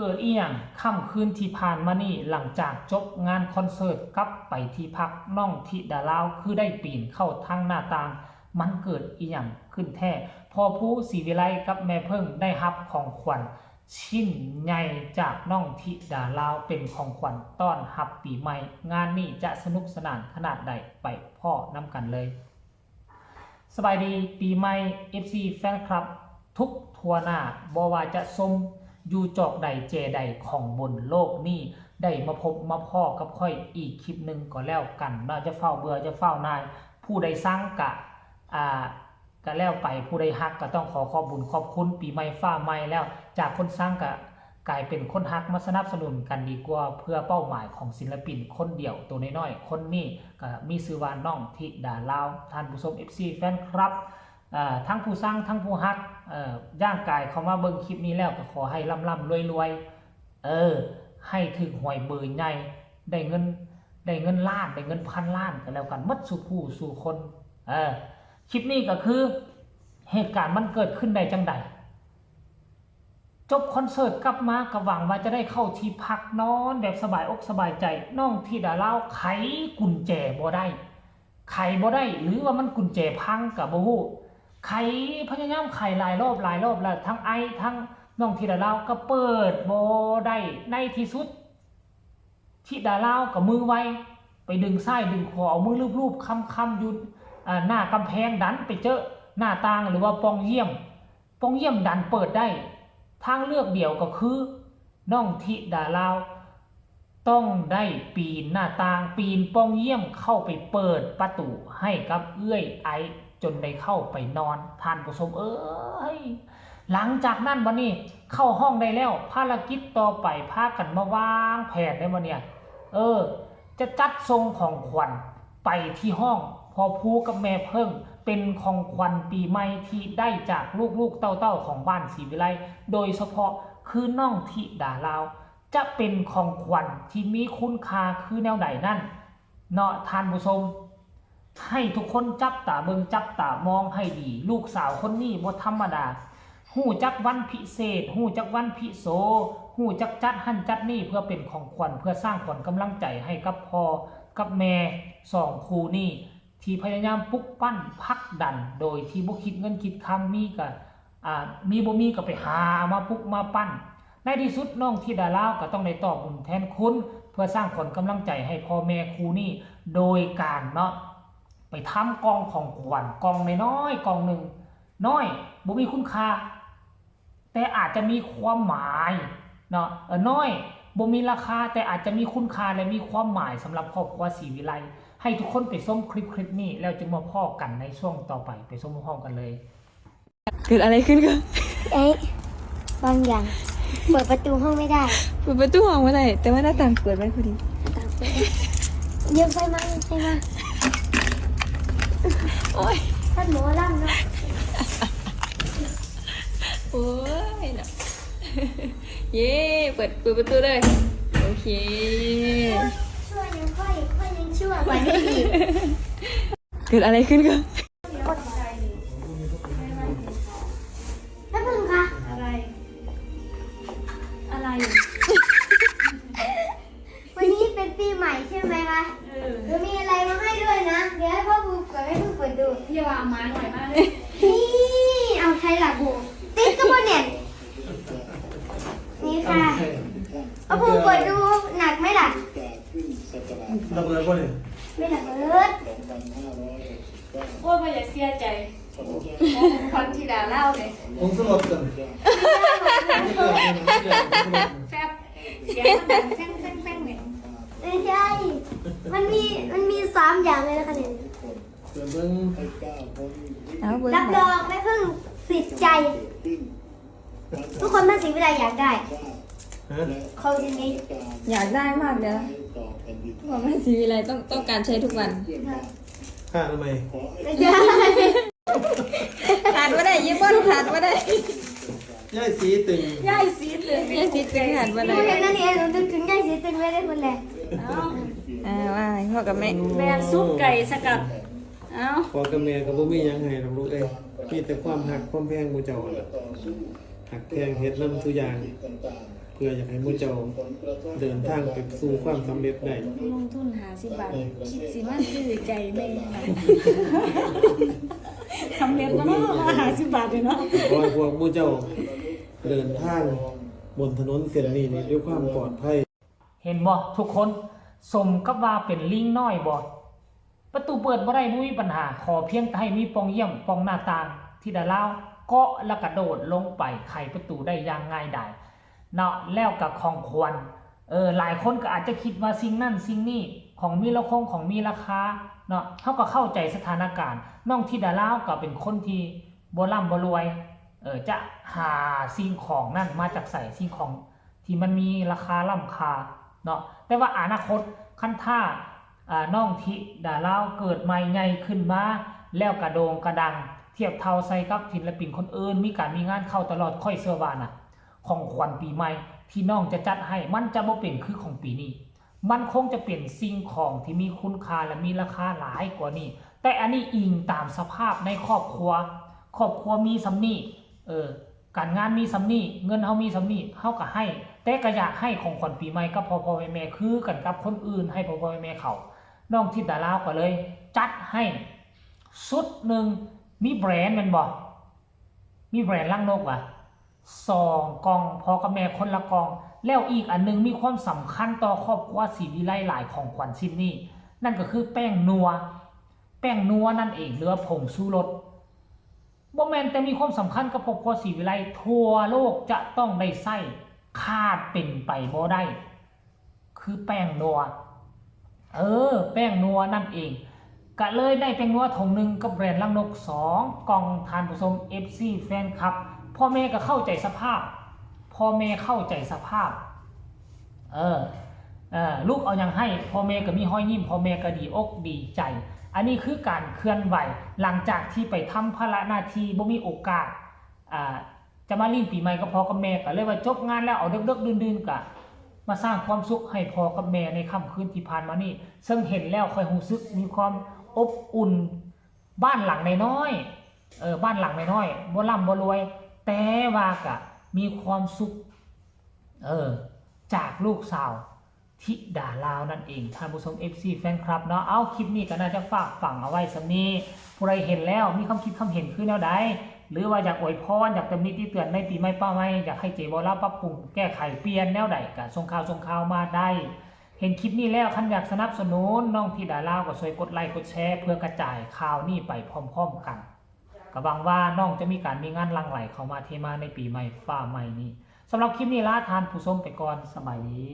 เกิดอีหยังค่ำคืนที่ผ่านมานี่หลังจากจบงานคอนเสิร์ตกลับไปที่พักน้องธิดาลาวคือได้ปีนเข้าทางหน้าต่างมันเกิดอีหยังขึ้นแท้พอผู้ศรีวิไลกับแม่เพิ่งได้รับของขวัญชิ้นใหญ่จากน้องธิดาลาวเป็นของขวัญต้อนรับปีใหม่งานนี้จะสนุกสนานขนาดใดไปพ่อน้ำกันเลยสบายดีปีใหม่ FC แฟนคลับทุกทั่วหน้าบ่ว่าจะชมอยู่จอกใดเจใดของบนโลกนี้ได้มาพบมาพ่อกับค่อยอีกคลิปหนึ่งก็แล้วกันน่าจะเฝ้าเบื่อจะเฝ้านายผู้ใดสร้างกะก็แล้วไปผู้ใดฮักก็ต้องขอบุญขอบคุณปีใหม่ฟ้าใหม่แล้วจากคนสร้างกะกลายเป็นคนฮักมาสนับสนุนกันดีกว่าเพื่อเป้าหมายของศิลปินคนเดียวตัวน้อยๆคนนี้ก็มีชื่อว่าน้องธิดาลาวท่านผู้ชม FC แฟนครับทั้งผู้สร้างทั้งผู้ฮักย่างกายเขามาเบิ่งคลิปนี้แล้วก็ขอให้ร่ำรวยให้ถึงหวยเบอร์ใหญ่ได้เงินล้านได้เงินพันล้านก็แล้วกันมัดสู่ผู้สู่คนคลิปนี้ก็คือเหตุการณ์มันเกิดขึ้นได้จังใดจบคอนเสิร์ตกลับมาก็หวังว่าจะได้เข้าที่พักนอนแบบสบายอกสบายใจน้องธิดาลาวไขกุญแจบ่ได้หรือว่ามันกุญแจพังกับบ่ฮู้ไขพยายามไขหลายรอบแล้วทั้งทั้งน้องธิดาลาวก็เปิดบ่ได้ในที่สุดธิดาลาวกับมือไวไปดึงซ้ายดึงขวาเอามือลูบๆค้ำอยู่หน้ากำแพงดันไปเจอหน้าต่างหรือว่าปองเยี่ยมดันเปิดได้ทางเลือกเดียวก็คือน้องธิดาลาวต้องได้ปีนหน้าต่างปีนปองเยี่ยมเข้าไปเปิดประตูให้กับเอื้อยไอจนได้เข้าไปนอนท่านผู้ชมหลังจากนั้นวันนี้เข้าห้องได้แล้วภารกิจต่อไปพากันมาวางแผนได้มาเนี่ยจะจัดทรงของขวัญไปที่ห้องพอพูกับแม่เพิ่งเป็นของขวัญปีใหม่ที่ได้จากลูกๆเต้าของบ้านศรีวิไลโดยเฉพาะคือน้องธิดาลาวจะเป็นของขวัญที่มีคุณค่าคือแนวไหนนั่นเนาะท่านผู้ชมให้ทุกคนจับตาเบิ่งจับตามองให้ดีลูกสาวคนนี้บ่ธรรมดาฮู้จักวันพิเศษฮู้จักวันพิโสฮู้จักจัดหั่นจัดนี่เพื่อเป็นของขวัญเพื่อสร้างขวัญกำลังใจให้กับพ่อกับแม่สองคู่นี้ที่พยายามปลุกปั้นพักดันโดยที่บ่คิดเงินคิดคำมีบ่มีก็ไปหามาปลุกมาปั้นในที่สุดน้องธิดาลาวก็ต้องได้ตอบบุญแทนคุณเพื่อสร้างขวัญกำลังใจให้พ่อแม่คู่นี้โดยการไปทำกองของขวัญกองน้อยกองหนึ่งน้อยบ่มีคุณค่าแต่อาจจะมีความหมายน้อยบ่มีราคาแต่อาจจะมีคุณค่าและมีความหมายสำหรับครอบครัวศรีวิไลให้ทุกคนไปชมคลิปนี้แล้วจึงมาพ่อกันในช่วงต่อไปชมพร้อมกันเลยเกิดอะไรขึ้นกันบางอย่างเปิดประตูห้องไม่ได้เปิดประตูห้องไม่ได้แต่ว่าหน้าต่างเปิดไว้พอดีเยี่ยมไปมาโอ้ยท่านหมอล่ำเนาะโอ้ยเนาะเย้เปิดประตูเลยโอเคช่วยยังค่อยยังชั่วกว่านี้อีกเกิดอะไรขึ้นกันท่านพึ่งคะอะไรวันนี้เป็นปีใหม่ใช่ไหมคะจะมีอะไรมาให้ด้วยนะเดี๋ยวให้พ่อบูกับแม่พึ่งเปิดดูอย่าวางมาหน่อยมากเลยนี่เอาใช้หลักบูติ๊กก็บนเน็ตนี่ค่ะเอาบูเปิดดูหนักไหมล่ะระเบิดป่ะเนี่ยไม่ระเบิดโอ้ยไม่อยากเสียใจคนที่ด่าเล่าเลยผมสลบกันแฟบเสียงมันแป้งเนี่ยไม่ใช่มันมี3อย่างเลยนะคะเนี่ยรับรองแม่พึ่งติดใจทุกคนมาศรีวิไลอยากได้เขาทีนี้อยากได้มากเลยนะบอกว่าศรีวิไลต้องการใช้ทุกวันขาดทำไมขาดว่าได้ยิ่งว่าขาดว่าได้ย่ายสีตึงขาดว่าได้เห็นนั่นเองนึกถึงย่ายสีตึงไม่ได้คนแหละว่าพ่อกับแม่ซุปไก่สกัดพ่อกับแม่กับพ่อมียังไงน้องลูกมีแต่ความหักความแพงมูเจ้าหักแพงเฮ็ดน้ำทุกอย่าง พื่ออยากให้หมู่เจ้าเดินทางไปสู่ความสำเร็จได้ ลงทุน50 บาทคิดสิมาซื้อใจแม่นะสำเร็จแล้วเนาะ50 บาทเลยเนาะ ขอให้พวกหมู่เจ้าเดินทางบนถนนเส้นนี้นี่ด้วยความปลอดภัย เห็นบ่ทุกคนสมกับว่าเป็นลิงน้อยบ่ประตูเปิดบ่ได้บ่มีปัญหาขอเพียงแต่ให้มีปองเยี่ยมปองหน้าต่างที่ดาลาวเกาะแล้วกระโดดลงไปไขประตูได้อย่างง่ายดายเนาะแล้วก็ของควรหลายคนก็อาจจะคิดว่าสิ่งนั้นสิ่งนี้ของมีราคาของมีราคาเนาะเฮาก็เข้าใจสถานการณ์น้องที่ดาลาวก็เป็นคนที่บ่ร่ำบ่รวยจะหาสิ่งของนั่นมาจากใส่สิ่งของที่มันมีราคาล้ำค่าเนาะแต่ว่าอนาคตคันท่าน้องทิดาลาวเกิดใหม่ใหญ่ขึ้นมาแล้วกระโดงกระดังเทียบเท่าใส่กับศิลปินคนอื่นมีการมีงานเข้าตลอดค่อยเสื้อวาน่ะของขวัญปีใหม่ที่น้องจะจัดให้มันจะบ่เป็นคือของปีนี้มันคงจะเป็นสิ่งของที่มีคุณค่าและมีราคาหลายกว่านี้แต่อันนี้อิงตามสภาพในครอบครัวมีสำนี้การงานมีสำนี้เงินเฮามีสำนี้เฮาก็ให้แต่ก็อยากให้ของขวัญปีใหม่กับพ่อแม่คือกันกับคนอื่นให้พ่อแม่เขาน้องทิดาลาวก็เลยจัดให้ชุดหนึ่งมีแบรนด์มันบ่มีแบรนด์ลังนกว่ะ2กล่องพ่อกับแม่คนละกล่องแล้วอีกอันนึงมีความสำคัญต่อครอบครัวศรีวิไลหลายของขวัญชิ้นนี้นั่นก็คือแป้งนัวนั่นเองหรือผงชูรสบ่แม่นแต่มีความสำคัญกับครอบครัวศรีวิไลทั่วโลกจะต้องได้ใช้ขาดเป็นไปบ่ได้คือแป้งนัวแป้งนัวนั่นเองก็เลยได้แป้งนัวถุงนึงกับแบรนด์ลังนก2กล่องทานผู้ชม FC แฟนคลับพ่อแม่ก็เข้าใจสภาพลูกเอาอย่างให้พ่อแม่ก็มีห้อยยิ้มพ่อแม่ก็ดีอกดีใจอันนี้คือการเคลื่อนไหวหลังจากที่ไปทำภาระหน้าที่บ่มีโอกาสจะมาลิ้นปีใหม่กับพ่อกับแม่ก็เลยว่าจบงานแล้วเอาดึกๆดื่นๆก็มาสร้างความสุขให้พ่อกับแม่ในค่ำคืนที่ผ่านมานี่ซึ่งเห็นแล้วค่อยรู้สึกมีความอบอุ่นบ้านหลังน้อยบ้านหลังน้อยบ่ร่ำบ่รวยแต่ว่าก็มีความสุขจากลูกสาวธิดาลาวนั่นเองท่านผู้ชม FC แฟนคลับเนาะเอาคลิปนี้ก็น่าจะฝากฝังเอาไว้สำนี้ผู้ใดเห็นแล้วมีความคิดความเห็นคือแนวใดหรือว่าอยากอวยพรอยากตำหนิติเตือนในปีใหม่ป้าใหม่อยากให้เจบอลาปรับปรุงแก้ไขเปลี่ยนแนวใดก็ส่งข่าวมาได้เห็นคลิปนี้แล้วคันอยากสนับสนุนน้องธิดาลาวก็ช่วยกดไลค์กดแชร์เพื่อกระจายข่าวนี้ไปพร้อมๆกันก็หวังว่าน้องจะมีการมีงานหลั่งไหลเข้ามาเทมาในปีใหม่ฟ้าใหม่นี้สำหรับคลิปนี้ลาทานผู้ชมไปก่อนสบายดี